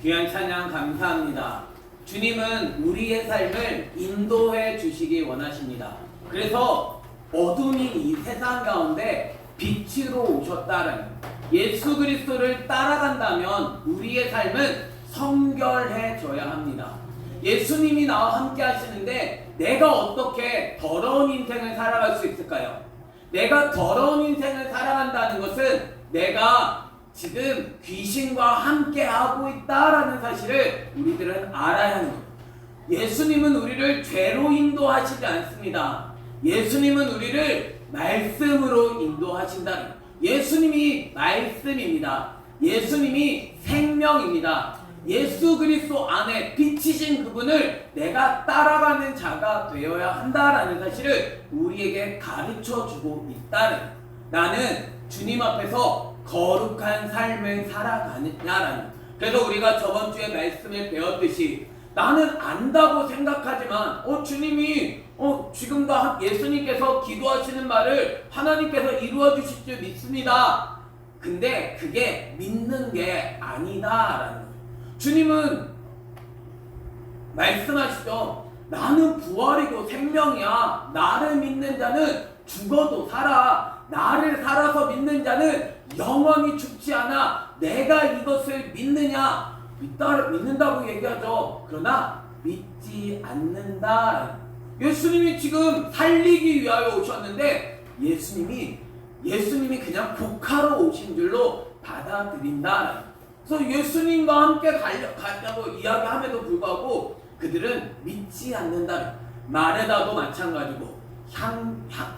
귀한 찬양 감사합니다. 주님은 우리의 삶을 인도해 주시기 원하십니다. 그래서 어둠인 이 세상 가운데 빛으로 오셨다는 예수 그리스도를 따라간다면 우리의 삶은 성결해져야 합니다. 예수님이 나와 함께 하시는데 내가 어떻게 더러운 인생을 살아갈 수 있을까요? 내가 더러운 인생을 살아간다는 것은 내가 지금 귀신과 함께 하고 있다라는 사실을 우리들은 알아야 하는 거예요. 예수님은 우리를 죄로 인도하시지 않습니다. 예수님은 우리를 말씀으로 인도하신다는 거예요. 예수님이 말씀입니다. 예수님이 생명입니다. 예수 그리스도 안에 빛이신 그분을 내가 따라가는 자가 되어야 한다라는 사실을 우리에게 가르쳐주고 있다는 거예요. 나는 주님 앞에서 거룩한 삶을 살아가느냐라는. 그래서 우리가 저번 주에 말씀을 배웠듯이 나는 안다고 생각하지만 주님이 지금도 예수님께서 기도하시는 말을 하나님께서 이루어 주실 줄 믿습니다. 근데 그게 믿는 게 아니다라는 거예요. 주님은 말씀하시죠. 나는 부활이고 생명이야. 나를 믿는 자는 죽어도 살아. 나를 살아서 믿는 자는 영원히 죽지 않아. 내가 이것을 믿는다고 얘기하죠. 그러나 믿지 않는다. 예수님이 지금 살리기 위하여 오셨는데 예수님이 그냥 복하러 오신 줄로 받아들인다. 그래서 예수님과 함께 가려고 이야기함에도 불구하고 그들은 믿지 않는다. 마르다도 마찬가지고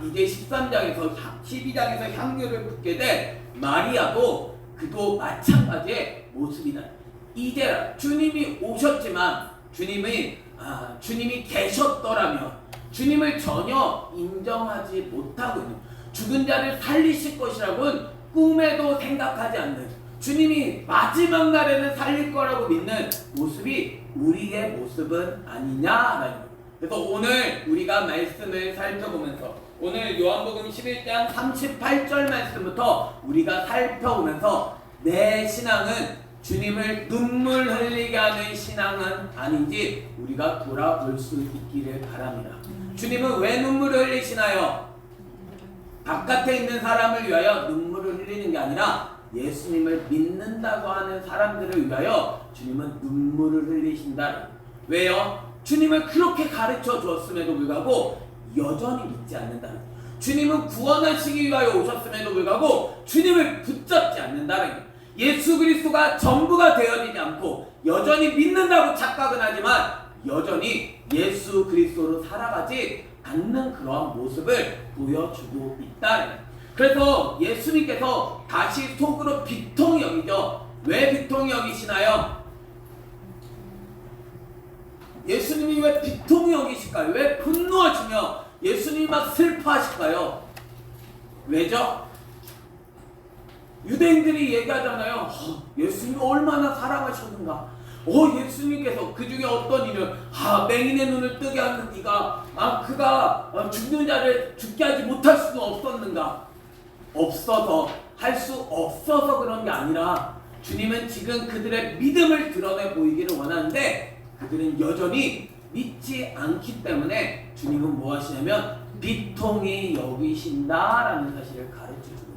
이제 13장에서 12장에서 향유를 붓게 된 마리아도 그도 마찬가지의 모습이다. 이제 주님이 오셨지만 주님이 계셨더라면 주님을 전혀 인정하지 못하고 있는, 죽은 자를 살리실 것이라고는 꿈에도 생각하지 않는, 주님이 마지막 날에는 살릴 거라고 믿는 모습이 우리의 모습은 아니냐라는 거예요. 그래서 오늘 우리가 말씀을 살펴보면서 오늘 요한복음 11장 38절 말씀부터 우리가 살펴보면서 내 신앙은 주님을 눈물 흘리게 하는 신앙은 아닌지 우리가 돌아볼 수 있기를 바랍니다. 주님은 왜 눈물을 흘리시나요? 바깥에 있는 사람을 위하여 눈물을 흘리는 게 아니라 예수님을 믿는다고 하는 사람들을 위하여 주님은 눈물을 흘리신다. 왜요? 주님을 그렇게 가르쳐 주었음에도 불구하고 여전히 믿지 않는다는 거예요. 주님은 구원하시기 위하여 오셨음에도 불구하고 주님을 붙잡지 않는다는 거예요. 예수 그리스도가 전부가 되어지지 않고 여전히 믿는다고 착각은 하지만 여전히 예수 그리스도로 살아가지 않는 그러한 모습을 보여주고 있다는 거예요. 그래서 예수님께서 다시 속으로 비통히 여기죠. 왜 비통히 여기시나요? 예수님이 왜 비통히 여기실까요? 왜 분노하시며 예수님이 막 슬퍼하실까요? 왜죠? 유대인들이 얘기하잖아요. 예수님이 얼마나 사랑하셨는가. 예수님께서 그 중에 어떤 일을 맹인의 눈을 뜨게 하는 이가 그가 죽는 자를 죽게 하지 못할 수는 없었는가. 할 수 없어서 그런 게 아니라 주님은 지금 그들의 믿음을 드러내 보이기를 원하는데 그들은 여전히 믿지 않기 때문에 주님은 뭐 하시냐면 비통히 여기신다라는 사실을 가르쳐주고,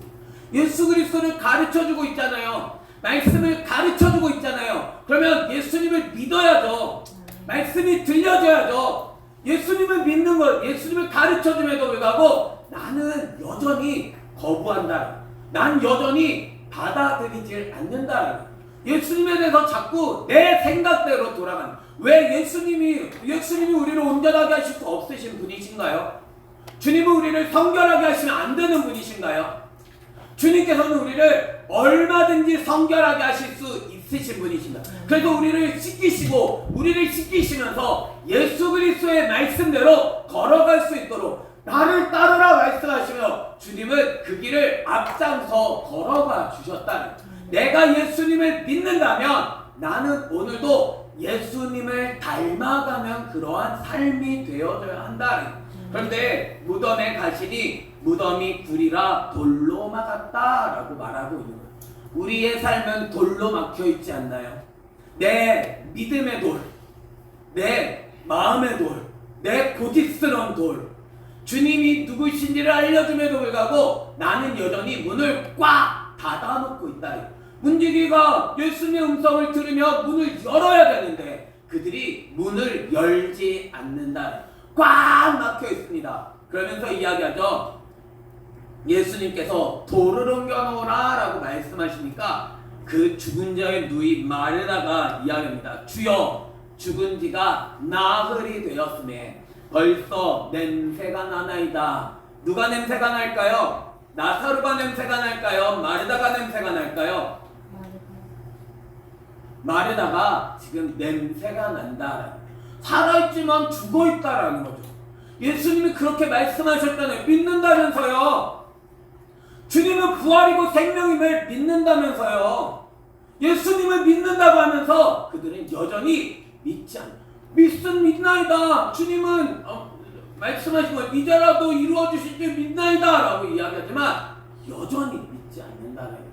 예수 그리스도를 가르쳐주고 있잖아요. 말씀을 가르쳐주고 있잖아요. 그러면 예수님을 믿어야죠. 말씀이 들려줘야죠. 예수님을 믿는 것, 예수님을 가르쳐줌에도 불구하고 나는 여전히 거부한다. 난 여전히 받아들이질 않는다. 예수님에 대해서 자꾸 내 생각대로 돌아가는. 왜 예수님이 우리를 온전하게 하실 수 없으신 분이신가요? 주님은 우리를 성결하게 하시면 안 되는 분이신가요? 주님께서는 우리를 얼마든지 성결하게 하실 수 있으신 분이신가? 그래서 우리를 씻기시면서 예수 그리스도의 말씀대로 걸어갈 수 있도록 나를 따르라 말씀하시며 주님은 그 길을 앞장서 걸어가 주셨다는. 내가 예수님을 믿는다면 나는 오늘도 예수님을 닮아가면 그러한 삶이 되어져야 한다. 그런데 무덤에 가시니 무덤이 굴이라 돌로 막았다라고 말하고 있는 거예요. 우리의 삶은 돌로 막혀 있지 않나요? 내 믿음의 돌, 내 마음의 돌, 내 고집스러운 돌, 주님이 누구신지를 알려줌에도 불구하고 나는 여전히 문을 꽉 닫아놓고 있다. 문지기가 예수님의 음성을 들으며 문을 열어야 되는데 그들이 문을 열지 않는다. 꽉 막혀 있습니다. 그러면서 이야기하죠. 예수님께서 돌을 옮겨놓으라 라고 말씀하시니까 그 죽은 자의 누이 마르다가 이야기합니다. 주여, 죽은 지가 나흘이 되었음에 벌써 냄새가 나나이다. 누가 냄새가 날까요? 나사로가 냄새가 날까요? 마르다가 냄새가 날까요? 마르다가 지금 냄새가 난다. 살아있지만 죽어있다라는 거죠. 예수님이 그렇게 말씀하셨잖아요. 믿는다면서요. 주님은 부활이고 생명임을 믿는다면서요. 예수님을 믿는다고 하면서 그들은 여전히 믿지 않아요. 믿나이다. 주님은 말씀하신 거 이제라도 이루어 주실 줄 믿나이다 라고 이야기하지만 여전히 믿지 않는다는 거예요.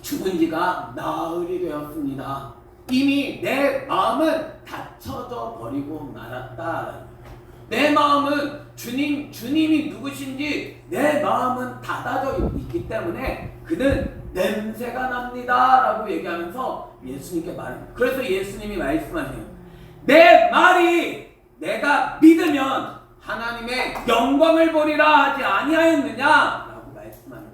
죽은 지가 나흘이 되었습니다. 이미 내 마음은 닫혀져 버리고 말았다. 내 마음은 주님이 누구신지 내 마음은 닫아져 있기 때문에 그는 냄새가 납니다 라고 얘기하면서 예수님께 말합니다. 그래서 예수님이 말씀하세요. 내 말이 내가 믿으면 하나님의 영광을 보리라 하지 아니하였느냐 라고 말씀하는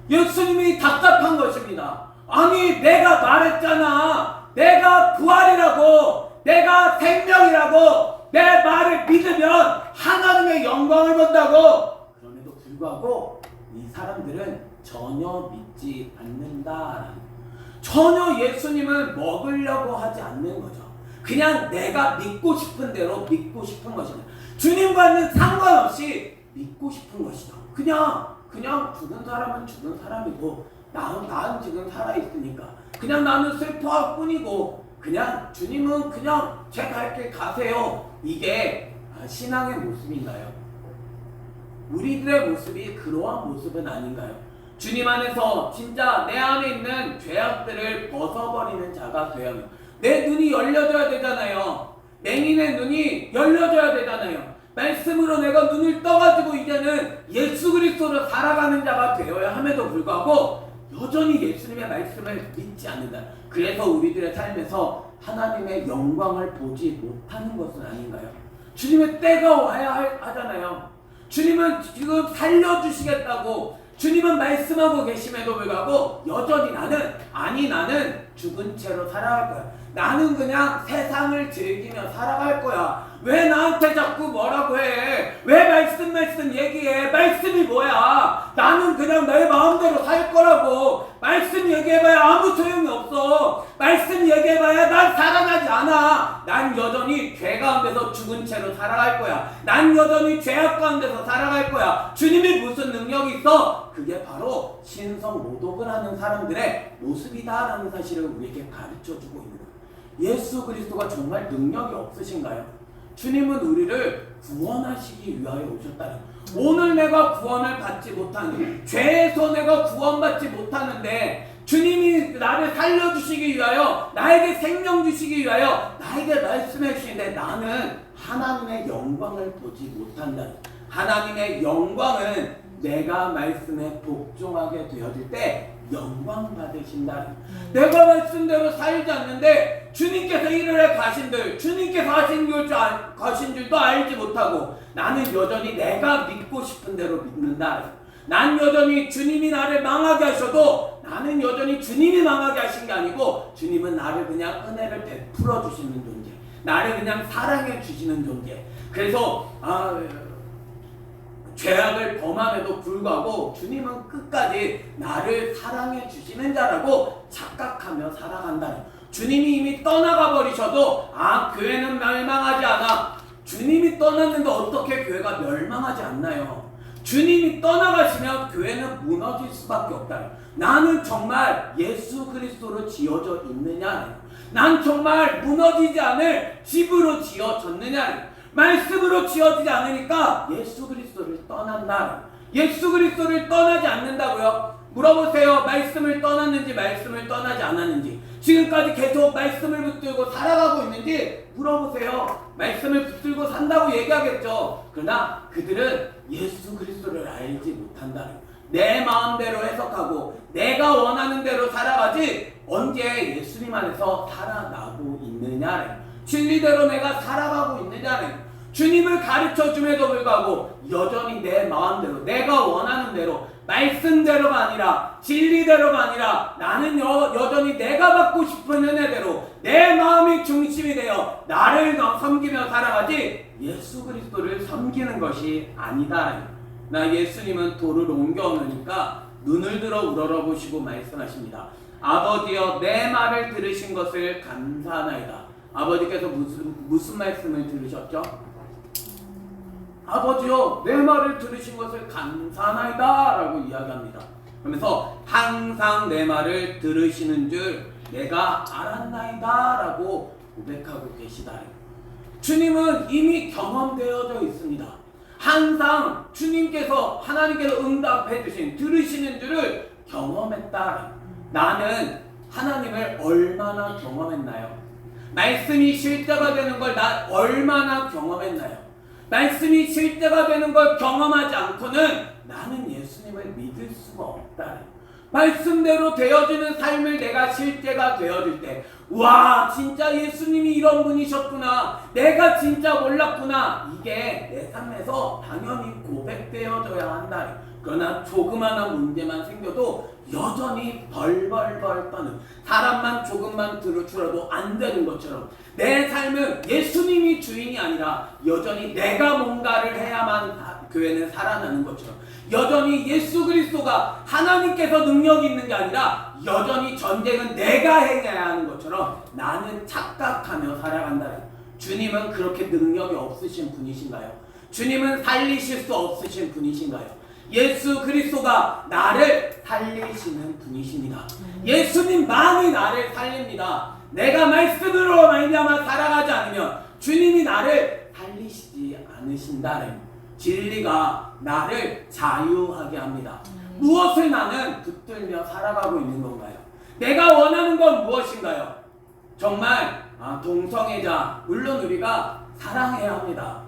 거예요. 예수님이 답답한 것입니다. 아니 내가 말했잖아. 내가 부활이라고, 내가 생명이라고, 내 말을 믿으면 하나님의 영광을 본다고. 그럼에도 불구하고 이 사람들은 전혀 믿지 않는다. 전혀 예수님을 먹으려고 하지 않는 거죠. 그냥 내가 믿고 싶은 대로 믿고 싶은 것입니다. 주님과는 상관없이 믿고 싶은 것이죠. 그냥 죽은 사람은 죽은 사람이고 나는 지금 살아있으니까 그냥 나는 슬퍼할 뿐이고 그냥 주님은 그냥 제 갈 길 가세요. 이게 신앙의 모습인가요? 우리들의 모습이 그러한 모습은 아닌가요? 주님 안에서 진짜 내 안에 있는 죄악들을 벗어버리는 자가 되어야 해요. 내 눈이 열려져야 되잖아요. 맹인의 눈이 열려져야 되잖아요. 말씀으로 내가 눈을 떠가지고 이제는 예수 그리스도로 살아가는 자가 되어야 함에도 불구하고 여전히 예수님의 말씀을 믿지 않는다. 그래서 우리들의 삶에서 하나님의 영광을 보지 못하는 것은 아닌가요? 주님의 때가 와야 하잖아요. 주님은 지금 살려주시겠다고 주님은 말씀하고 계심에도 불구하고 여전히 나는 죽은 채로 살아갈 거야. 나는 그냥 세상을 즐기며 살아갈 거야. 왜 나한테 자꾸 뭐라고 해? 왜 말씀 얘기해? 말씀이 뭐야? 나는 그냥 내 마음대로 살 거라고. 말씀 얘기해봐야 아무 소용이 없어. 말씀 얘기해봐야 난 살아나지 않아. 난 여전히 죄 가운데서 죽은 채로 살아갈 거야. 난 여전히 죄악 가운데서 살아갈 거야. 주님이 무슨 능력이 있어? 그게 바로 신성모독을 하는 사람들의 모습이다라는 사실을 우리에게 가르쳐주고 있는 거예요. 예수 그리스도가 정말 능력이 없으신가요? 주님은 우리를 구원하시기 위하여 오셨다는 오늘 내가 구원을 받지 못하는 죄에서 내가 구원받지 못하는데 주님이 나를 살려주시기 위하여 나에게 생명 주시기 위하여 나에게 말씀해 주시는데 나는 하나님의 영광을 보지 못한다. 하나님의 영광은 내가 말씀에 복종하게 되어질 때 영광 받으신다. 내가 말씀대로 살지 않는데 주님께서 이를 가신들 주님께서 하신 줄도 알지 못하고 나는 여전히 내가 믿고 싶은 대로 믿는다. 난 여전히 주님이 나를 망하게 하셔도 나는 여전히 주님이 망하게 하신 게 아니고 주님은 나를 그냥 은혜를 베풀어 주시는 존재, 나를 그냥 사랑해 주시는 존재. 그래서 죄악을 범함에도 불구하고 주님은 끝까지 나를 사랑해 주시는 자라고 착각하며 살아간다. 주님이 이미 떠나가 버리셔도 교회는 멸망하지 않아. 주님이 떠났는데 어떻게 교회가 멸망하지 않나요? 주님이 떠나가시면 교회는 무너질 수밖에 없다. 나는 정말 예수 그리스도로 지어져 있느냐? 난 정말 무너지지 않을 집으로 지어졌느냐? 말씀으로 지어지지 않으니까 예수 그리스도를 떠난다. 예수 그리스도를 떠나지 않는다고요? 물어보세요. 말씀을 떠났는지 말씀을 떠나지 않았는지, 지금까지 계속 말씀을 붙들고 살아가고 있는지 물어보세요. 말씀을 붙들고 산다고 얘기하겠죠. 그러나 그들은 예수 그리스도를 알지 못한다는 거예요. 내 마음대로 해석하고 내가 원하는 대로 살아가지 언제 예수님 안에서 살아나고 있느냐는, 진리대로 내가 살아가고 있느냐는, 주님을 가르쳐줌에도 불구하고 여전히 내 마음대로 내가 원하는 대로 말씀대로가 아니라 진리대로가 아니라 나는 여전히 내가 받고 싶은 은혜대로 내 마음이 중심이 되어 나를 섬기며 살아가지 예수 그리스도를 섬기는 것이 아니다. 나 예수님은 돌을 옮겨 놓으니까 눈을 들어 우러러보시고 말씀하십니다. 아버지여 내 말을 들으신 것을 감사하나이다. 아버지께서 무슨 말씀을 들으셨죠? 아버지여 내 말을 들으신 것을 감사하나이다 라고 이야기합니다. 그러면서 항상 내 말을 들으시는 줄 내가 알았나이다 라고 고백하고 계시다. 주님은 이미 경험되어져 있습니다. 항상 주님께서 하나님께서 응답해 주신 들으시는 줄을 경험했다. 나는 하나님을 얼마나 경험했나요? 말씀이 실제가 되는 걸 나 얼마나 경험했나요? 말씀이 실제가 되는 걸 경험하지 않고는 나는 예수님을 믿을 수가 없다. 말씀대로 되어지는 삶을 내가 실제가 되어질 때, 와 진짜 예수님이 이런 분이셨구나, 내가 진짜 몰랐구나, 이게 내 삶에서 당연히 고백되어져야 한다. 그러나 조그마한 문제만 생겨도 여전히 벌벌벌 떠는, 사람만 조금만 들어주라도 안 되는 것처럼 내 삶은 예수님이 주인이 아니라 여전히 내가 뭔가를 해야만 교회는 살아나는 것처럼, 여전히 예수 그리스도가 하나님께서 능력이 있는 게 아니라 여전히 전쟁은 내가 해야 하는 것처럼 나는 착각하며 살아간다. 주님은 그렇게 능력이 없으신 분이신가요? 주님은 살리실 수 없으신 분이신가요? 예수 그리스도가 나를 살리시는 분이십니다. 예수님만이 나를 살립니다. 내가 말씀으로 말미암아 살아가지 않으면 주님이 나를 살리시지 않으신다는, 진리가 나를 자유하게 합니다. 무엇을 나는 붙들며 살아가고 있는 건가요? 내가 원하는 건 무엇인가요? 정말 동성애자, 물론 우리가 사랑해야 합니다.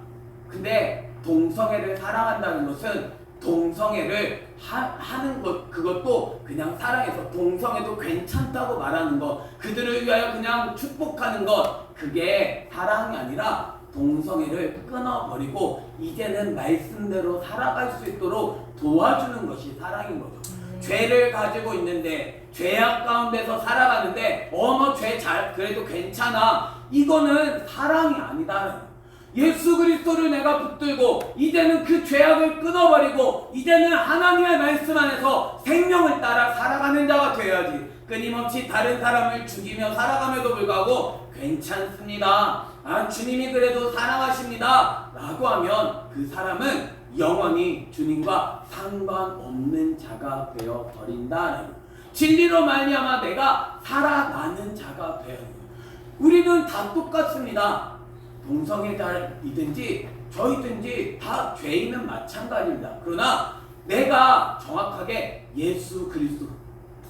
근데 동성애를 사랑한다는 것은 동성애를 하는 것, 그것도 그냥 사랑해서 동성애도 괜찮다고 말하는 것, 그들을 위하여 그냥 축복하는 것, 그게 사랑이 아니라 동성애를 끊어버리고 이제는 말씀대로 살아갈 수 있도록 도와주는 것이 사랑인 거죠. 죄를 가지고 있는데 죄악 가운데서 살아가는데 너 죄 그래도 괜찮아, 이거는 사랑이 아니다. 예수 그리스도를 내가 붙들고 이제는 그 죄악을 끊어버리고 이제는 하나님의 말씀 안에서 생명을 따라 살아가는 자가 되어야지, 끊임없이 다른 사람을 죽이며 살아감에도 불구하고 괜찮습니다, 주님이 그래도 사랑하십니다 라고 하면 그 사람은 영원히 주님과 상관없는 자가 되어버린다. 진리로 말미암아 내가 살아나는 자가 되어야 해요. 우리는 다 똑같습니다. 동성애자이든지 저이든지 다 죄인은 마찬가지입니다. 그러나 내가 정확하게 예수 그리스도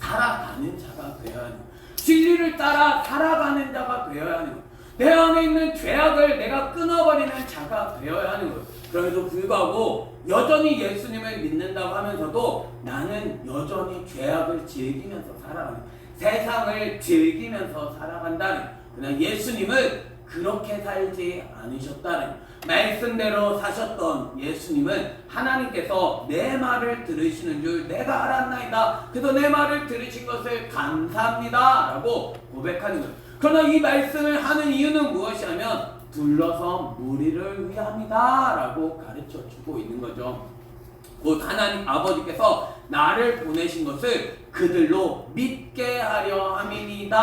살아가는 자가 되어야 하는, 진리를 따라 살아가는 자가 되어야 하는 것, 내 안에 있는 죄악을 내가 끊어버리는 자가 되어야 하는 것. 그럼에도 불구하고 여전히 예수님을 믿는다고 하면서도 나는 여전히 죄악을 즐기면서 살아가는, 세상을 즐기면서 살아간다는, 그러나 예수님은 그렇게 살지 않으셨다는, 말씀대로 사셨던 예수님은 하나님께서 내 말을 들으시는 줄 내가 알았나이다, 그래서 내 말을 들으신 것을 감사합니다 라고 고백하는 거예요. 그러나 이 말씀을 하는 이유는 무엇이냐면 둘러서 무리를 위함이다 라고 가르쳐 주고 있는 거죠. 곧 하나님 아버지께서 나를 보내신 것을 그들로 믿게 하려 함이니이다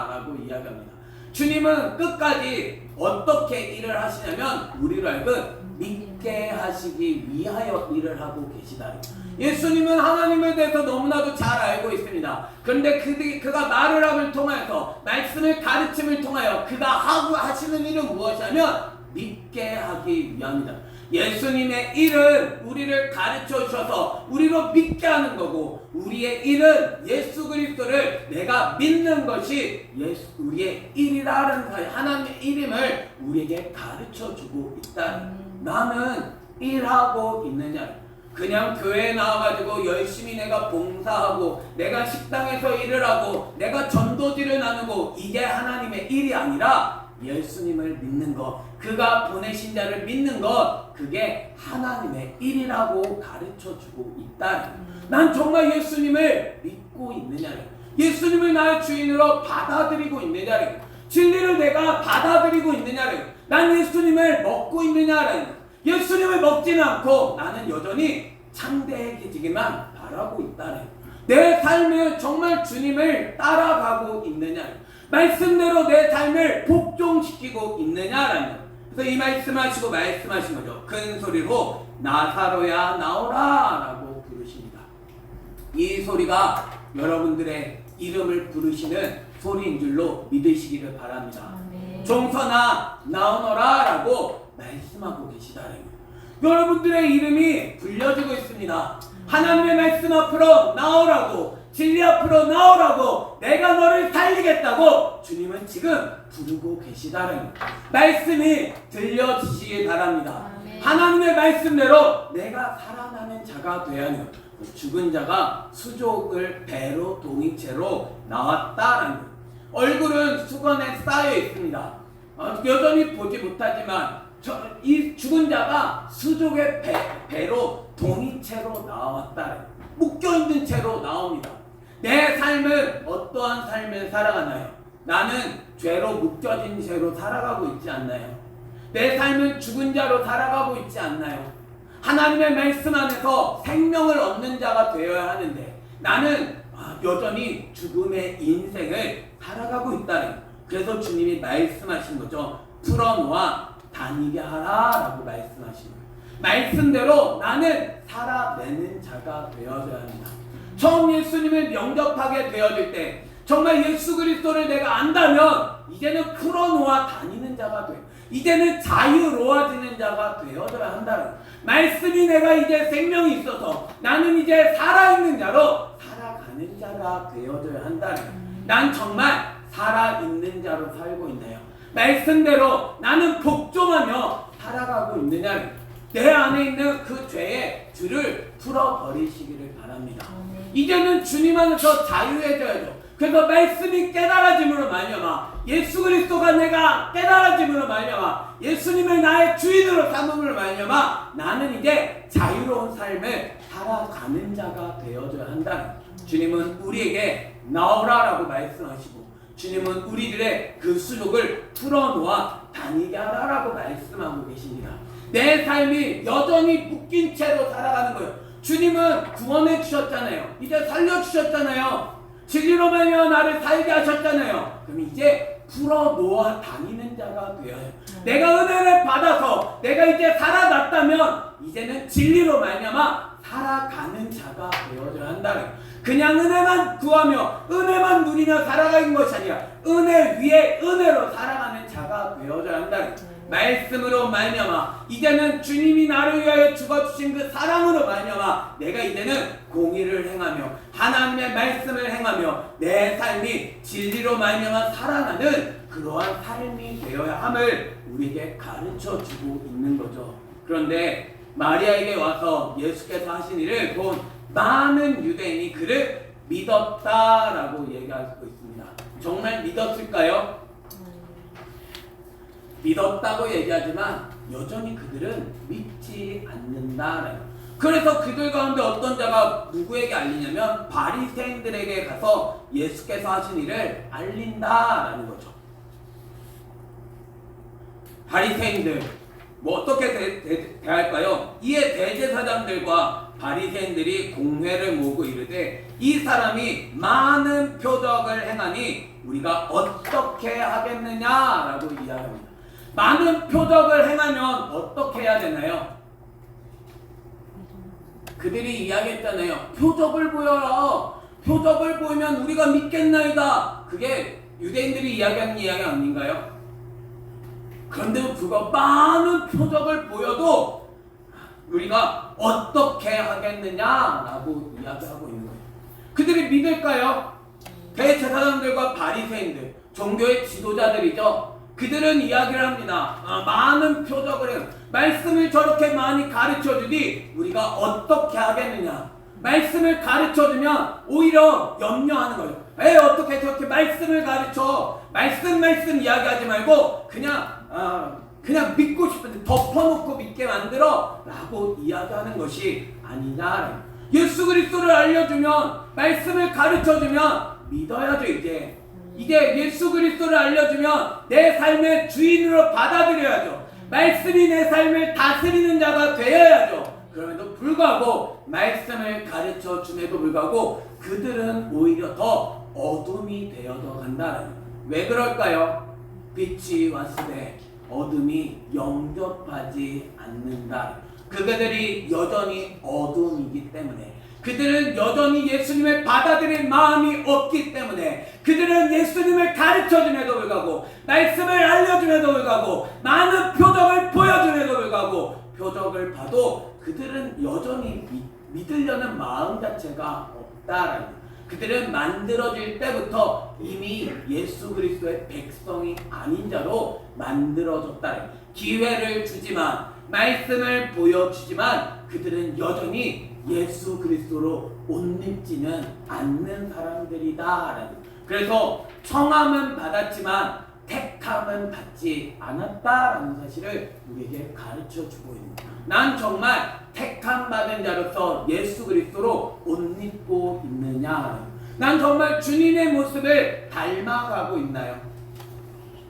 라고 이야기합니다. 주님은 끝까지 어떻게 일을 하시냐면 우리로 하여금 믿게 하시기 위하여 일을 하고 계시다. 예수님은 하나님에 대해서 너무나도 잘 알고 있습니다. 그런데 그가 말을 함을 통하여서, 말씀을 가르침을 통하여 그가 하시는 일은 무엇이냐면 믿게 하기 위함이다. 예수님의 일은 우리를 가르쳐 주셔서 우리로 믿게 하는 거고, 우리의 일은 예수 그리스도를 내가 믿는 것이 우리의 일이라는 하나님의 이름을 우리에게 가르쳐 주고 있다. 나는 일하고 있느냐? 그냥 교회에 나와가지고 열심히 내가 봉사하고 내가 식당에서 일을 하고 내가 전도지를 나누고 이게 하나님의 일이 아니라 예수님을 믿는 것, 그가 보내신 자를 믿는 것, 그게 하나님의 일이라고 가르쳐주고 있다. 난 정말 예수님을 믿고 있느냐를, 예수님을 나의 주인으로 받아들이고 있느냐를, 진리를 내가 받아들이고 있느냐를, 난 예수님을 먹고 있느냐를, 예수님을 먹지는 않고 나는 여전히 창대해지기만 바라고 있다는, 내 삶을 정말 주님을 따라가고 있느냐를, 말씀대로 내 삶을 복종시키고 있느냐라는, 그래서 이 말씀하시고 말씀하신 거죠. 큰 소리로 나사로야 나오라 라고 부르십니다. 이 소리가 여러분들의 이름을 부르시는 소리인 줄로 믿으시기를 바랍니다. 종선아 나오너라 라고 말씀하고 계시다는, 여러분들의 이름이 불려지고 있습니다. 하나님의 말씀 앞으로 나오라고, 진리 앞으로 나오라고, 내가 너를 살리겠다고 주님은 지금 부르고 계시다는 말씀이 들려주시기 바랍니다. 하나님의 말씀대로 내가 살아나는 자가 되어야 하는, 죽은 자가 수족을 배로 동이채로 나왔다라는, 얼굴은 수건에 쌓여 있습니다. 여전히 보지 못하지만 이 죽은 자가 수족의 배로 동이채로 나왔다, 묶여있는 채로 나옵니다. 내 삶은 어떠한 삶을 살아가나요? 나는 죄로 묶여진 채로 살아가고 있지 않나요? 내 삶은 죽은 자로 살아가고 있지 않나요? 하나님의 말씀 안에서 생명을 얻는 자가 되어야 하는데 나는 여전히 죽음의 인생을 살아가고 있다는, 그래서 주님이 말씀하신 거죠. 풀어놓아 다니게 하라 라고 말씀하신 거예요. 말씀대로 나는 살아내는 자가 되어야 합니다. 처음 예수님을 영접하게 되어질 때 정말 예수 그리스도를 내가 안다면 이제는 풀어놓아 다니는 자가 돼, 이제는 자유로워지는 자가 되어져야 한다는, 말씀이 내가 이제 생명이 있어서 나는 이제 살아있는 자로 살아가는 자가 되어져야 한다는, 난 정말 살아있는 자로 살고 있나요? 말씀대로 나는 복종하며 살아가고 있느냐, 내 안에 있는 그 죄의 줄을 풀어버리시기를 바랍니다. 이제는 주님 안에서 자유해져야죠. 그래서 말씀이 깨달아짐으로 말미암아, 예수 그리스도가 내가 깨달아짐으로 말미암아, 예수님을 나의 주인으로 삼음으로 말미암아 나는 이제 자유로운 삶을 살아가는 자가 되어져야 한다. 주님은 우리에게 나오라라고 말씀하시고, 주님은 우리들의 그 수족을 풀어놓아 다니게 하라라고 말씀하고 계십니다. 내 삶이 여전히 묶인 채로 살아가는 거예요. 주님은 구원해 주셨잖아요. 이제 살려주셨잖아요. 진리로 말미암아 나를 살게 하셨잖아요. 그럼 이제 풀어놓아 다니는 자가 되어야 해요. 내가 은혜를 받아서 내가 이제 살아났다면 이제는 진리로 말미암아 살아가는 자가 되어야 한다는, 그냥 은혜만 구하며 은혜만 누리며 살아가는 것이 아니라 은혜 위에 은혜로 살아가는 자가 되어야 한다는, 말씀으로 말미암아 이제는 주님이 나를 위하여 죽어주신 그 사랑으로 말미암아 내가 이제는 공의를 행하며 하나님의 말씀을 행하며 내 삶이 진리로 말미암아 살아가는 그러한 삶이 되어야 함을 우리에게 가르쳐주고 있는 거죠. 그런데 마리아에게 와서 예수께서 하신 일을 본 많은 유대인이 그를 믿었다라고 얘기하고 있습니다. 정말 믿었을까요? 믿었다고 얘기하지만 여전히 그들은 믿지 않는다라요. 그래서 그들 가운데 어떤 자가 누구에게 알리냐면 바리새인들에게 가서 예수께서 하신 일을 알린다라는 거죠. 바리새인들 뭐 어떻게 대할까요? 이에 대제사장들과 바리새인들이 공회를 모으고 이르되 이 사람이 많은 표적을 행하니 우리가 어떻게 하겠느냐라고 이야기합니다. 많은 표적을 행하면 어떻게 해야 되나요? 그들이 이야기했잖아요. 표적을 보여라. 표적을 보이면 우리가 믿겠나이다. 그게 유대인들이 이야기하는 이야기 아닌가요? 그런데 불구하고 많은 표적을 보여도 우리가 어떻게 하겠느냐라고 이야기하고 있는 거예요. 그들이 믿을까요? 대제사장들과 바리새인들, 종교의 지도자들이죠. 그들은 이야기를 합니다. 많은 표적을 해요. 말씀을 저렇게 많이 가르쳐주니 우리가 어떻게 하겠느냐. 말씀을 가르쳐주면 오히려 염려하는 거죠. 어떻게 저렇게 말씀을 가르쳐. 말씀 이야기하지 말고 그냥 믿고 싶은데 덮어놓고 믿게 만들어 라고 이야기하는 것이 아니냐. 예수 그리스도를 알려주면, 말씀을 가르쳐주면 믿어야죠. 이제 예수 그리스도를 알려주면 내 삶의 주인으로 받아들여야죠. 말씀이 내 삶을 다스리는 자가 되어야죠. 그럼에도 불구하고 말씀을 가르쳐 줌에도 불구하고 그들은 오히려 더 어둠이 되어져 간다는. 왜 그럴까요? 빛이 왔으되 어둠이 영접하지 않는다. 그들이 여전히 어둠이기 때문에, 그들은 여전히 예수님을 받아들일 마음이 없기 때문에, 그들은 예수님을 가르쳐줌에도 불구하고, 말씀을 알려줌에도 불구하고, 많은 표적을 보여줌에도 불구하고, 표적을 봐도 그들은 여전히 믿으려는 마음 자체가 없다라는 거예요. 그들은 만들어질 때부터 이미 예수 그리스도의 백성이 아닌 자로 만들어졌다. 기회를 주지만, 말씀을 보여주지만 그들은 여전히 예수 그리스도로 옷 입지는 않는 사람들이다. 그래서 청함은 받았지만 택함은 받지 않았다라는 사실을 우리에게 가르쳐주고 있는 거예요. 난 정말 택함 받은 자로서 예수 그리스도로 옷 입고 있느냐? 난 정말 주님의 모습을 닮아가고 있나요?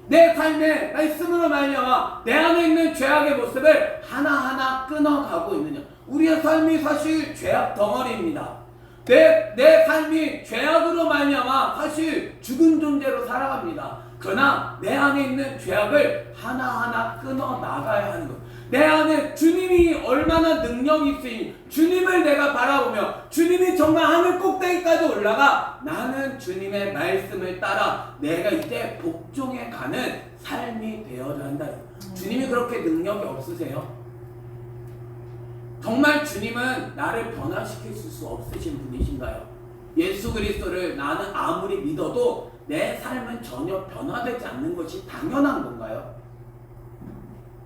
내 삶의 말씀으로 말미암아 내 안에 있는 죄악의 모습을 하나하나 끊어가고 있느냐? 우리의 삶이 사실 죄악 덩어리입니다. 내 삶이 죄악으로 말미암아 사실 죽은 존재로 살아갑니다. 그러나 내 안에 있는 죄악을 하나하나 끊어 나가야 하는 것. 내 안에 주님이 얼마나 능력이 있으니 주님을 내가 바라보며 주님이 정말 하늘 꼭대기까지 올라가 나는 주님의 말씀을 따라 내가 이제 복종해 가는 삶이 되어야 한다. 주님이 그렇게 능력이 없으세요? 정말 주님은 나를 변화시킬 수 없으신 분이신가요? 예수 그리스도를 나는 아무리 믿어도 내 삶은 전혀 변화되지 않는 것이 당연한 건가요?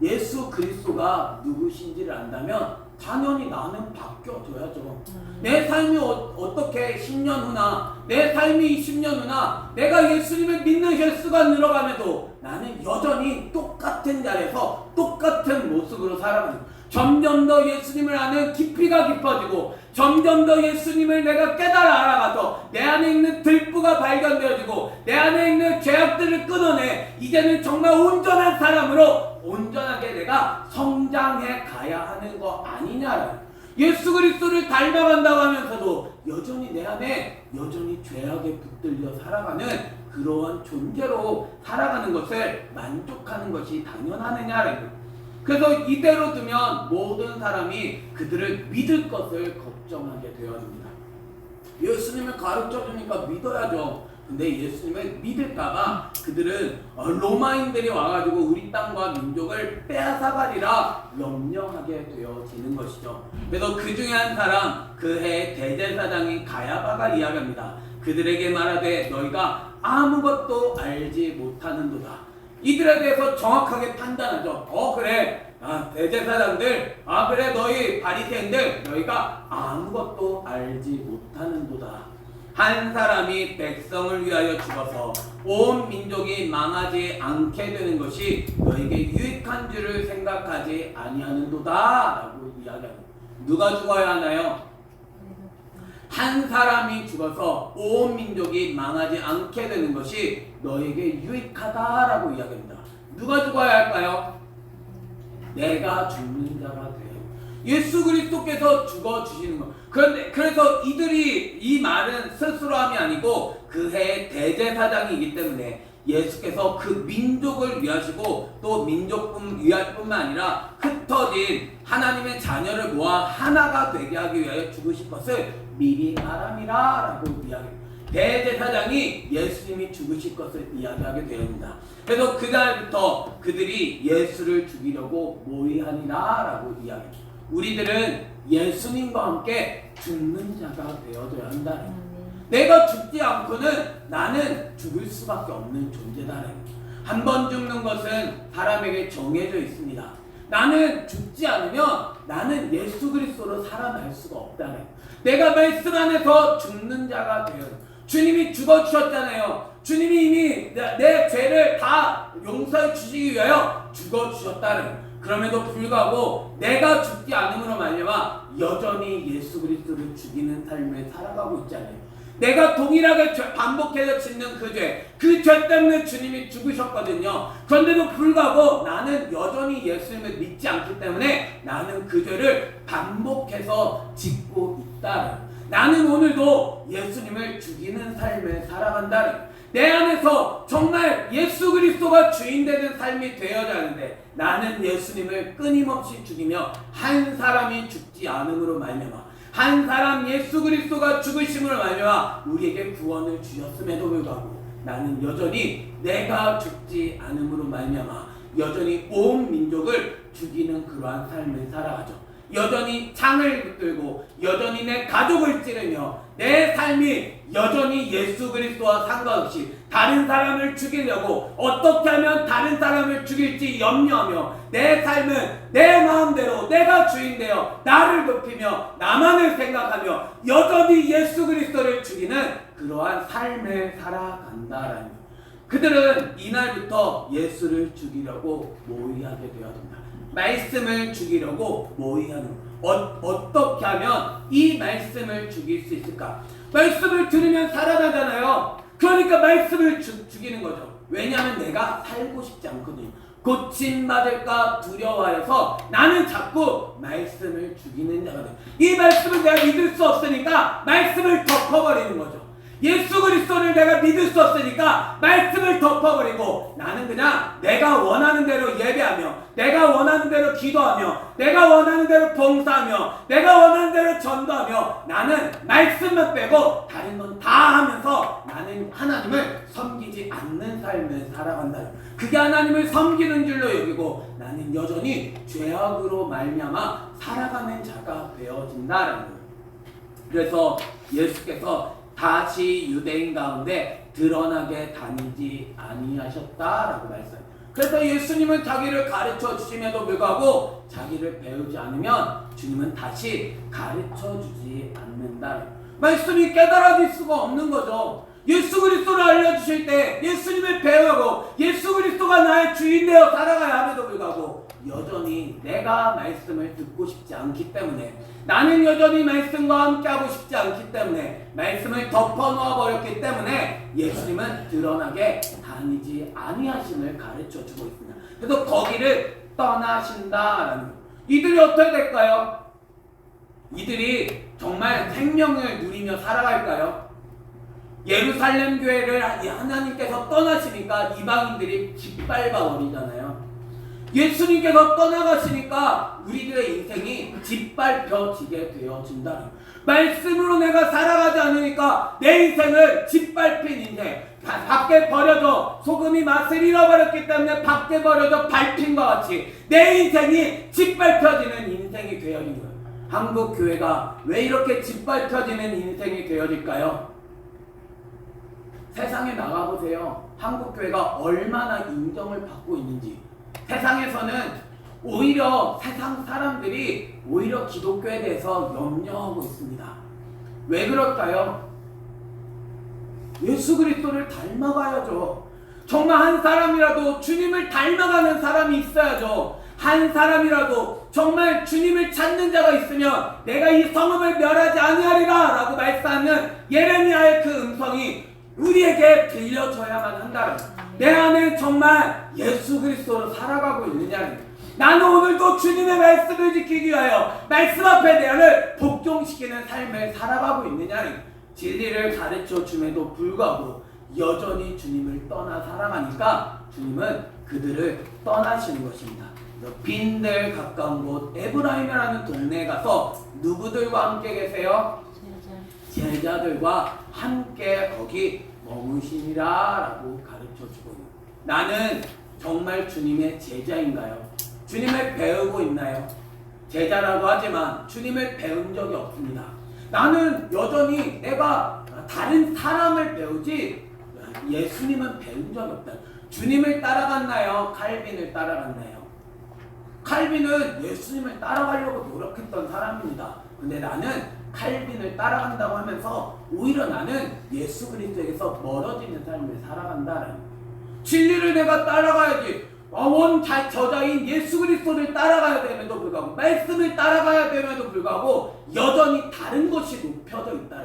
예수 그리스도가 누구신지를 안다면 당연히 나는 바뀌어줘야죠. 내 삶이 어떻게 10년 후나 내 삶이 20년 후나 내가 예수님을 믿는 횟수가 늘어가면도 나는 여전히 똑같은 자리에서 똑같은 모습으로 살아가는 거예요. 점점 더 예수님을 아는 깊이가 깊어지고 점점 더 예수님을 내가 깨달아 알아가서 내 안에 있는 들보가 발견되어지고 내 안에 있는 죄악들을 끊어내 이제는 정말 온전한 사람으로 온전하게 내가 성장해 가야 하는 거 아니냐. 예수 그리스도를 닮아간다고 하면서도 여전히 내 안에 여전히 죄악에 붙들려 살아가는 그러한 존재로 살아가는 것을 만족하는 것이 당연하느냐. 그래서 이대로 두면 모든 사람이 그들을 믿을 것을 걱정하게 되어집니다. 예수님을 가르쳐주니까 믿어야죠. 근데 예수님을 믿을까봐 그들은 로마인들이 와가지고 우리 땅과 민족을 빼앗아가리라 염려하게 되어지는 것이죠. 그래서 그 중에 한 사람, 그 해의 대제사장인 가야바가 이야기합니다. 그들에게 말하되 너희가 아무것도 알지 못하는도다. 이들에 대해서 정확하게 판단하죠. 그래, 대제사장들, 그래, 너희 바리새인들, 너희가 아무것도 알지 못하는도다. 한 사람이 백성을 위하여 죽어서 온 민족이 망하지 않게 되는 것이 너에게 유익한 줄을 생각하지 아니하는도다 라고 이야기합니다. 누가 죽어야 하나요? 한 사람이 죽어서 온 민족이 망하지 않게 되는 것이 너에게 유익하다라고 이야기합니다. 누가 죽어야 할까요? 내가 죽는 자가 돼요. 예수 그리스도께서 죽어주시는 것. 그래서 이들이 이 말은 스스로함이 아니고 그 해의 대제사장이기 때문에 예수께서 그 민족을 위하시고 또 민족뿐 위할 뿐만 아니라 흩어진 하나님의 자녀를 모아 하나가 되게 하기 위하여 죽으실 것을 미리 말함이라 라고 이야기합니다. 대제사장이 예수님이 죽으실 것을 이야기하게 되었습니다. 그래서 그날부터 그들이 예수를 죽이려고 모의하니라 라고 이야기합니다. 우리들은 예수님과 함께 죽는 자가 되어줘야 한다는 거예요. 내가 죽지 않고는 나는 죽을 수밖에 없는 존재다는 거예요. 한 번 죽는 것은 사람에게 정해져 있습니다. 나는 죽지 않으면 나는 예수 그리스도로 살아날 수가 없다는 거예요. 내가 말씀 안에서 죽는 자가 되어요. 주님이 죽어주셨잖아요. 주님이 이미 내 죄를 다 용서해 주시기 위하여 죽어주셨다는 거예요. 그럼에도 불구하고 내가 죽지 않음으로 말미암아 여전히 예수 그리스도를 죽이는 삶을 살아가고 있잖아요. 내가 동일하게 반복해서 짓는 그 죄 때문에 주님이 죽으셨거든요. 그런데도 불구하고 나는 여전히 예수님을 믿지 않기 때문에 나는 그 죄를 반복해서 짓고 있다. 나는 오늘도 예수님을 죽이는 삶을 살아간다. 내 안에서 정말 예수 그리스도가 주인 되는 삶이 되어야 하는데 나는 예수님을 끊임없이 죽이며 한 사람이 죽지 않음으로 말미암아 한 사람 예수 그리스도가 죽으심으로 말미암아 우리에게 구원을 주셨음에도 불구하고 나는 여전히 내가 죽지 않음으로 말미암아 여전히 온 민족을 죽이는 그러한 삶을 살아가죠. 여전히 창을 붙들고 여전히 내 가족을 찌르며 내 삶이 여전히 예수 그리스도와 상관없이 다른 사람을 죽이려고 어떻게 하면 다른 사람을 죽일지 염려하며 내 삶은 내 마음대로 내가 주인되어 나를 높이며 나만을 생각하며 여전히 예수 그리스도를 죽이는 그러한 삶을 살아간다라는 것. 그들은 이날부터 예수를 죽이려고 모의하게 되어진다. 말씀을 죽이려고 모의하는 어떻게 하면 이 말씀을 죽일 수 있을까? 말씀을 들으면 살아나잖아요. 그러니까 말씀을 죽이는 거죠. 왜냐하면 내가 살고 싶지 않거든요. 고침받을까 두려워해서 나는 자꾸 말씀을 죽이는 자가 돼. 이 말씀을 내가 믿을 수 없으니까 말씀을 덮어버리는 거죠. 예수 그리스도를 내가 믿을 수 없으니까 말씀을 덮어버리고 나는 그냥 내가 원하는 대로 예배하며 내가 원하는 대로 기도하며 내가 원하는 대로 봉사하며 내가 원하는 대로 전도하며 나는 말씀만 빼고 다른 건 다 하면서 나는 하나님을 섬기지 않는 삶을 살아간다. 그게 하나님을 섬기는 줄로 여기고 나는 여전히 죄악으로 말미암아 살아가는 자가 되어진다라는 거예요. 그래서 예수께서 다시 유대인 가운데 드러나게 다니지 아니하셨다라고 말씀해요. 그래서 예수님은 자기를 가르쳐 주심에도 불구하고 자기를 배우지 않으면 주님은 다시 가르쳐 주지 않는다. 말씀이 깨달아질 수가 없는 거죠. 예수 그리스도를 알려주실 때 예수님을 배우고 예수 그리스도가 나의 주인 되어 살아가야 함에도 불구하고 여전히 내가 말씀을 듣고 싶지 않기 때문에 나는 여전히 말씀과 함께하고 싶지 않기 때문에 말씀을 덮어놓아 버렸기 때문에 예수님은 드러나게 다니지 아니하심을 가르쳐주고 있습니다. 그래서 거기를 떠나신다라는 거예요. 이들이 어떻게 될까요? 이들이 정말 생명을 누리며 살아갈까요? 예루살렘 교회를 하나님께서 떠나시니까 이방인들이 짓밟아 버리잖아요. 예수님께서 떠나가시니까 우리들의 인생이 짓밟혀지게 되어진다. 말씀으로 내가 살아가지 않으니까 내 인생을 짓밟힌 인생, 밖에 버려져 소금이 맛을 잃어버렸기 때문에 밖에 버려져 밟힌 것 같이 내 인생이 짓밟혀지는 인생이 되어진 거예요. 한국 교회가 왜 이렇게 짓밟혀지는 인생이 되어질까요? 세상에 나가보세요. 한국 교회가 얼마나 인정을 받고 있는지. 세상에서는 오히려 세상 사람들이 오히려 기독교에 대해서 염려하고 있습니다. 왜 그럴까요? 예수 그리스도를 닮아가야죠. 정말 한 사람이라도 주님을 닮아가는 사람이 있어야죠. 한 사람이라도 정말 주님을 찾는 자가 있으면 내가 이 성읍을 멸하지 아니하리라 라고 말씀하는 예레미야의 그 음성이 우리에게 들려줘야만 한다는 내 안에 정말 예수 그리스도로 살아가고 있느냐는 나는 오늘도 주님의 말씀을 지키기 위하여 말씀 앞에 내를 복종시키는 삶을 살아가고 있느냐는 진리를 가르쳐 줌에도 불구하고 여전히 주님을 떠나 살아가니까 주님은 그들을 떠나시는 것입니다. 빈들 가까운 곳 에브라임이라는 동네에 가서 누구들과 함께 계세요? 제자들과 함께 거기 머무시니라 라고 가르쳐주고 있는 나는 정말 주님의 제자인가요? 주님을 배우고 있나요? 제자라고 하지만 주님을 배운 적이 없습니다. 나는 여전히 내가 다른 사람을 배우지 예수님은 배운 적이 없다. 주님을 따라갔나요? 칼빈을 따라갔나요? 칼빈은 예수님을 따라가려고 노력했던 사람입니다. 근데 나는 칼빈을 따라간다고 하면서 오히려 나는 예수 그리스도에게서 멀어지는 삶을 살아간다는, 진리를 내가 따라가야지, 저자인 예수 그리스도를 따라가야 됨에도 불구하고, 말씀을 따라가야 됨에도 불구하고 여전히 다른 것이 높여져 있다.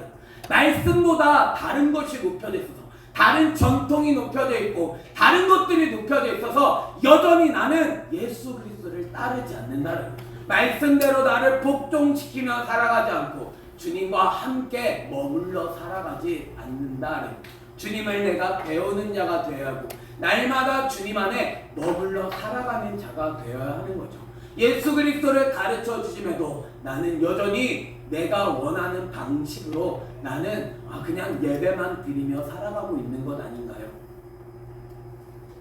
말씀보다 다른 것이 높여져 있어서, 다른 전통이 높여져 있고 다른 것들이 높여져 있어서 여전히 나는 예수 그리스도를 따르지 않는다는, 말씀대로 나를 복종시키며 살아가지 않고 주님과 함께 머물러 살아가지 않는다는, 주님을 내가 배우는 자가 되어야 하고 날마다 주님 안에 머물러 살아가는 자가 되어야 하는 거죠. 예수 그리스도를 가르쳐 주심에도 나는 여전히 내가 원하는 방식으로 나는 그냥 예배만 드리며 살아가고 있는 것 아닌가요?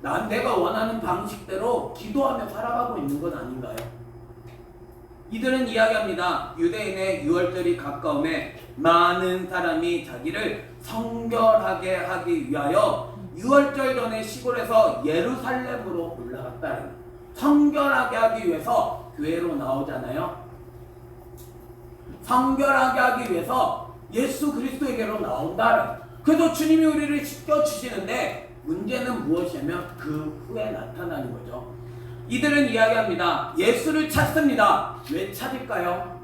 난 내가 원하는 방식대로 기도하며 살아가고 있는 것 아닌가요? 이들은 이야기합니다. 유대인의 유월절이 가까움에 많은 사람이 자기를 성결하게 하기 위하여 유월절 전에 시골에서 예루살렘으로 올라갔다. 성결하게 하기 위해서 교회로 나오잖아요. 성결하게 하기 위해서 예수 그리스도에게로 나온다. 그래서 주님이 우리를 씻겨주시는데 문제는 무엇이냐면 그 후에 나타나는 거죠. 이들은 이야기합니다. 예수를 찾습니다. 왜 찾을까요?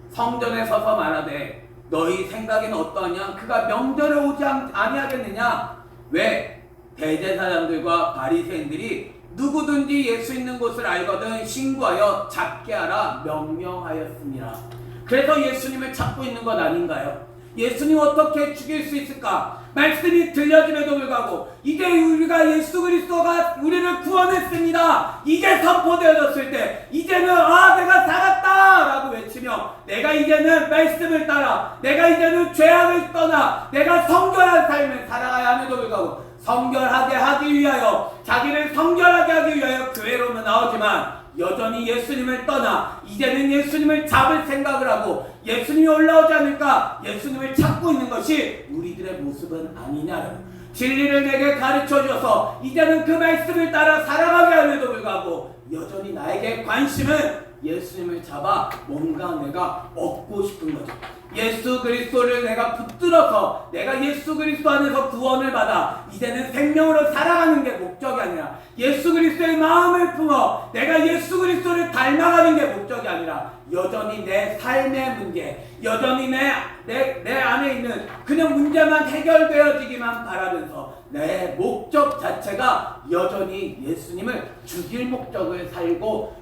성전에 서서 말하되 너희 생각에는 어떠하냐? 그가 명절에 오지 아니하겠느냐? 왜? 대제사장들과 바리새인들이 누구든지 예수 있는 곳을 알거든 신고하여 잡게 하라 명령하였습니다. 그래서 예수님을 찾고 있는 것 아닌가요? 예수님 어떻게 죽일 수 있을까? 말씀이 들려짐에도 불구하고 이제 우리가 예수 그리스도가 우리를 구원했습니다. 이게 선포되어졌을 때 이제는 내가 살았다 라고 외치며 내가 이제는 말씀을 따라 내가 이제는 죄악을 떠나 내가 성결한 삶을 살아가야 함에도 불구하고 성결하게 하기 위하여 자기를 성결하게 하기 위하여 교회로는 나오지만 여전히 예수님을 떠나 이제는 예수님을 잡을 생각을 하고 예수님이 올라오지 않을까 예수님을 찾고 있는 것이 우리들의 모습은 아니냐는, 진리를 내게 가르쳐 주어서 이제는 그 말씀을 따라 살아가게 함에도 불구하고 여전히 나에게 관심은 예수님을 잡아 뭔가 내가 얻고 싶은 거죠. 예수 그리스도를 내가 붙들어서 내가 예수 그리스도 안에서 구원을 받아 이제는 생명으로 살아가는 게 목적이 아니라 예수 그리스도의 마음을 품어 내가 예수 그리스도를 닮아가는 게 목적이 아니라 여전히 내 삶의 문제, 여전히 내 안에 있는 그냥 문제만 해결되어지기만 바라면서 내 목적 자체가 여전히 예수님을 죽일 목적을 살고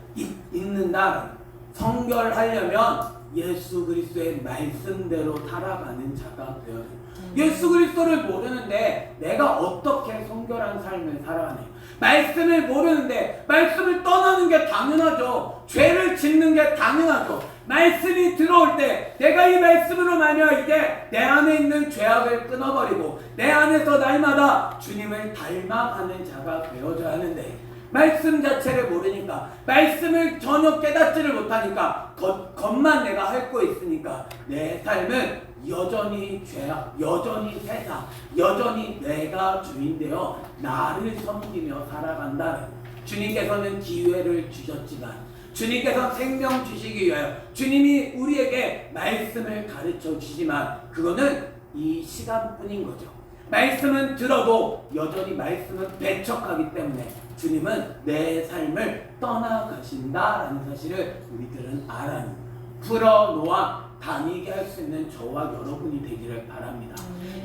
있는다. 성결하려면 예수 그리스도의 말씀대로 살아가는 자가 되어야 돼요. 예수 그리스도를 모르는데 내가 어떻게 성결한 삶을 살아가나요? 말씀을 모르는데 말씀을 떠나는 게 당연하죠. 죄를 짓는 게 당연하죠. 말씀이 들어올 때 내가 이 말씀으로 말미암아 이제 내 안에 있는 죄악을 끊어버리고 내 안에서 날마다 주님을 닮아가는 자가 되어져야 하는데 말씀 자체를 모르니까 말씀을 전혀 깨닫지를 못하니까 겉만 내가 핥고 있으니까 내 삶은 여전히 죄악, 여전히 세상, 여전히 내가 주인되어 나를 섬기며 살아간다. 주님께서는 기회를 주셨지만 주님께서 생명 주시기 위하여 주님이 우리에게 말씀을 가르쳐 주시지만 그거는 이 시간뿐인 거죠. 말씀은 들어도 여전히 말씀은 배척하기 때문에 주님은 내 삶을 떠나가신다라는 사실을 우리들은 알아야 합니다. 풀어놓아 다니게 할 수 있는 저와 여러분이 되기를 바랍니다.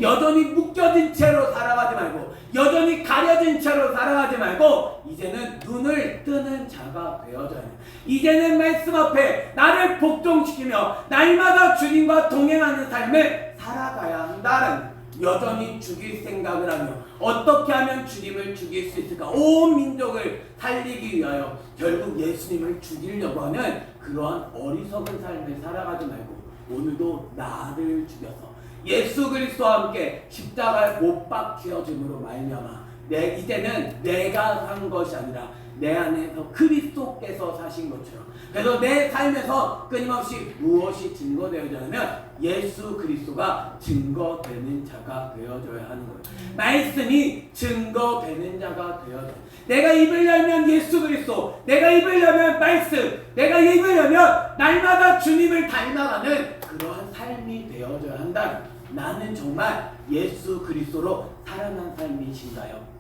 여전히 묶여진 채로 살아가지 말고 여전히 가려진 채로 살아가지 말고 이제는 눈을 뜨는 자가 되어져야 해요. 이제는 말씀 앞에 나를 복종시키며 날마다 주님과 동행하는 삶을 살아가야 한다는, 여전히 죽일 생각을 하며 어떻게 하면 주님을 죽일 수 있을까? 온 민족을 살리기 위하여 결국 예수님을 죽이려고 하는 그러한 어리석은 삶을 살아가지 말고 오늘도 나를 죽여서 예수 그리스도와 함께 십자가에 못 박혀짐으로 말미암아 이제는 내가 산 것이 아니라 내 안에서 그리스도께서 사신 것처럼, 그래서 내 삶에서 끊임없이 무엇이 증거되어져야하면 예수 그리스도가 증거되는 자가 되어져야 하는 거예요. 말씀이 증거되는 자가 되어져. 내가 입을 열면 예수 그리스도, 내가 입을 열면 말씀, 내가 입을 열면 날마다 주님을 닮아가는 그러한 삶이 되어져야 한다. 나는 정말 예수 그리스도로 살아난 삶이신가요?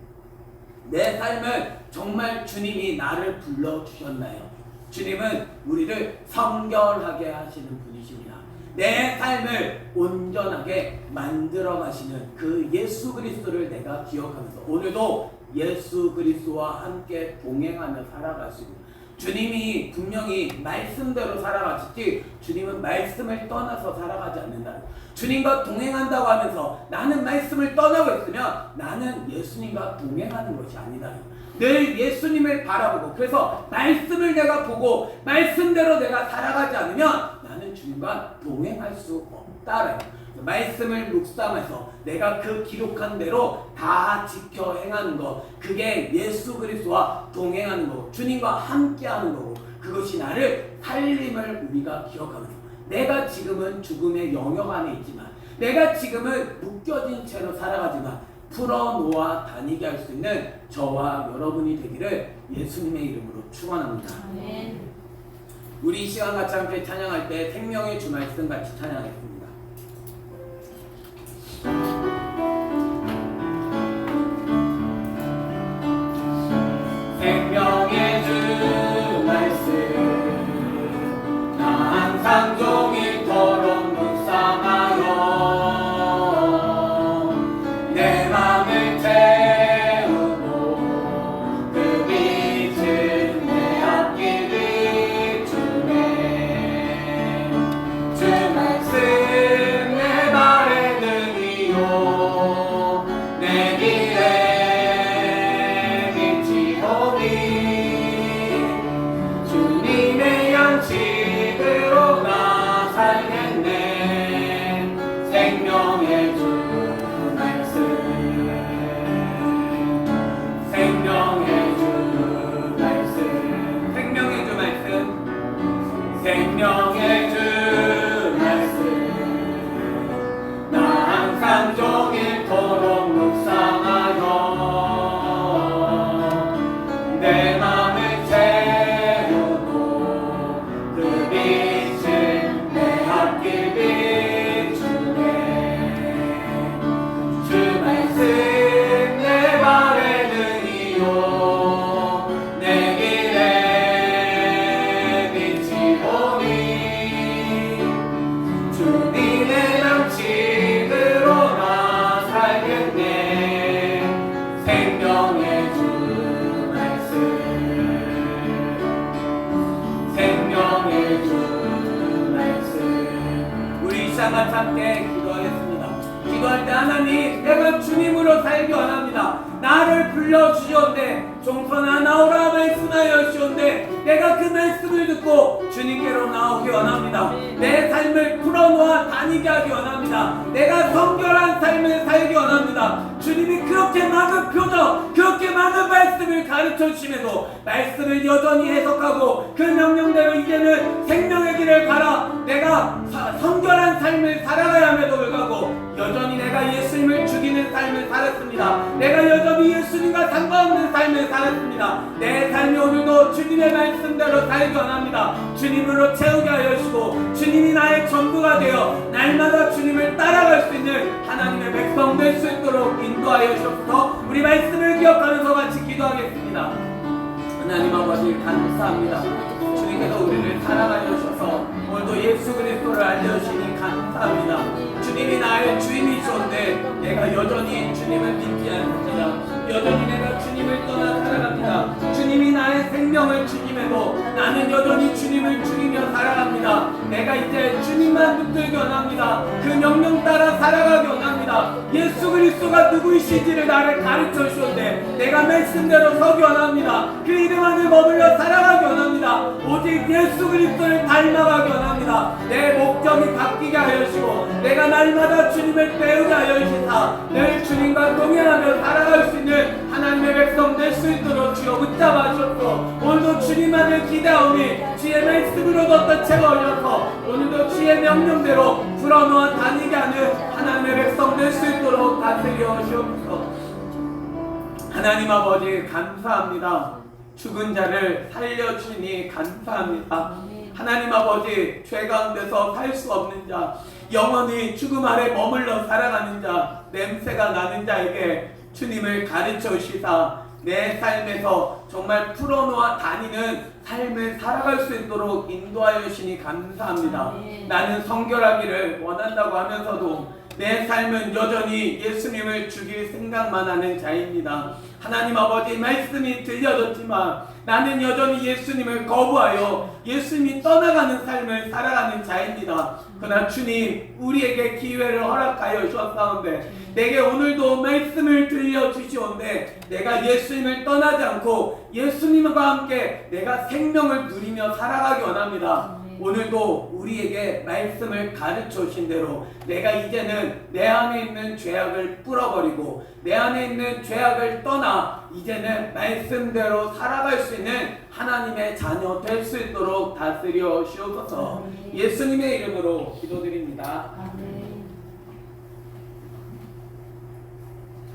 내 삶을 정말 주님이 나를 불러주셨나요? 주님은 우리를 성결하게 하시는 분이십니다. 내 삶을 온전하게 만들어 가시는 그 예수 그리스도를 내가 기억하면서 오늘도 예수 그리스도와 함께 동행하며 살아가시고, 주님이 분명히 말씀대로 살아가시지 주님은 말씀을 떠나서 살아가지 않는다. 주님과 동행한다고 하면서 나는 말씀을 떠나고 있으면 나는 예수님과 동행하는 것이 아니다. 늘 예수님을 바라보고, 그래서 말씀을 내가 보고 말씀대로 내가 살아가지 않으면 나는 주님과 동행할 수 없다. 말씀을 묵상해서 내가 그 기록한 대로 다 지켜 행하는 것, 그게 예수 그리스도와 동행하는 거고 주님과 함께하는 거고, 그것이 나를 살림을 우리가 기억하면서 내가 지금은 죽음의 영역 안에 있지만, 내가 지금은 묶여진 채로 살아가지만 풀어놓아 다니게 할 수 있는 저와 여러분이 되기를 예수님의 이름으로 축원합니다. 아멘. 우리 이 시간 같이 함께 찬양할 때 생명의 주 말씀 같이 찬양하겠습니다. 생명의 주 말씀 나 항상 종일토록 묵상하여 내 맘을 채우고 그 빛을 내 앞길을 주네. 주 말씀 내 발에 등이요 내 길에 주님의 양식으로 나 살겠네. 생명의 주 말씀 생명의 주 말씀 생명의 주 말씀 생명의 주 말씀 나 항상 종일토록 묵상하여 내 맘을 같이 함께 기도하겠습니다. 기도할 때 하나님, 내가 주님으로 살기 원합니다. 나를 불러주시온데 종선아 나오라 말씀하여 주시온데 내가 그 말씀을 듣고 주님께로 나오기 원합니다. 내 삶을 풀어놓아 다니게 하기 원합니다. 내가 성결한 삶을 살기 원합니다. 주님이 그렇게 많은 표적, 그렇게 많은 말씀을 가르쳐 주심에도 말씀을 여전히 해석하고 그 명령대로 이제는 생명의 길을 가라. 내가 성결한 삶을 살아가야 함에도 불구하고 여전히 내가 예수님을 죽이는 삶을 살았습니다. 내가 여전히 예수님과 상관없는 삶을 살았습니다. 내 삶이 오늘도 주님의 말씀대로 살기 원합니다. 주님으로 채우게 하여 주시고 주님이 나의 전부가 되어 날마다 주님을 따라갈 수 있는 하나님의 백성 될 수 있도록 인도하여 주옵소서. 우리 말씀을 기억하면서 같이 기도하겠습니다. 하나님 아버지 감사합니다. 주님께서 우리를 사랑하여 주셔서 오늘도 예수 그리스도를 알려주시니 감사합니다. 주님이 나의 주인이셨는데 내가 여전히 주님을 믿지 않습니다. 여전히 내가 주님을 떠나 살아갑니다. 주님이 나의 생명을 주님에도 나는 여전히 주님을 죽이며 살아갑니다. 내가 이제 주님만 붙들기 원합니다. 그 명령 따라 살아가기 원합니다. 예수 그리스도가 누구이신지를 나를 가르쳐 주셨는데 내가 말씀대로 서기 원합니다. 그 이름 안에 머물러 살아가기 원합니다. 오직 예수 그리스도를 닮아가기 원합니다. 내 목적이 바뀌게 하여 주시고 내가 날마다 주님을 배우게 하여 주시사 늘 주님과 동행하며 살아갈 수 있는 백성 될 수 있도록 주여 붙잡아 주옵소서. 오늘도 주님만을 기대하오니 주의 말씀으로 걷다 채워주셔서 오늘도 주의 명령대로 풀어놓아 다니게 하는 하나님의 백성 될 수 있도록 다스려 주옵소서. 하나님 아버지 감사합니다. 죽은 자를 살려주니 감사합니다. 하나님 아버지 죄 가운데서 살 수 없는 자, 영원히 죽음 아래 머물러 살아가는 자, 냄새가 나는 자에게 주님을 가르쳐 주시사 내 삶에서 정말 풀어놓아 다니는 삶을 살아갈 수 있도록 인도하여 주시니 감사합니다. 나는 성결하기를 원한다고 하면서도 내 삶은 여전히 예수님을 죽일 생각만 하는 자입니다. 하나님 아버지 말씀이 들려졌지만 나는 여전히 예수님을 거부하여 예수님이 떠나가는 삶을 살아가는 자입니다. 그러나 주님 우리에게 기회를 허락하여 주었사온데 내게 오늘도 말씀을 들려주시온데 내가 예수님을 떠나지 않고 예수님과 함께 내가 생명을 누리며 살아가기 원합니다. 오늘도 우리에게 말씀을 가르쳐 주신 대로 내가 이제는 내 안에 있는 죄악을 뿌려버리고 내 안에 있는 죄악을 떠나 이제는 말씀대로 살아갈 수 있는 하나님의 자녀 될 수 있도록 다스려 주옵소서. 예수님의 이름으로 기도드립니다. 아멘.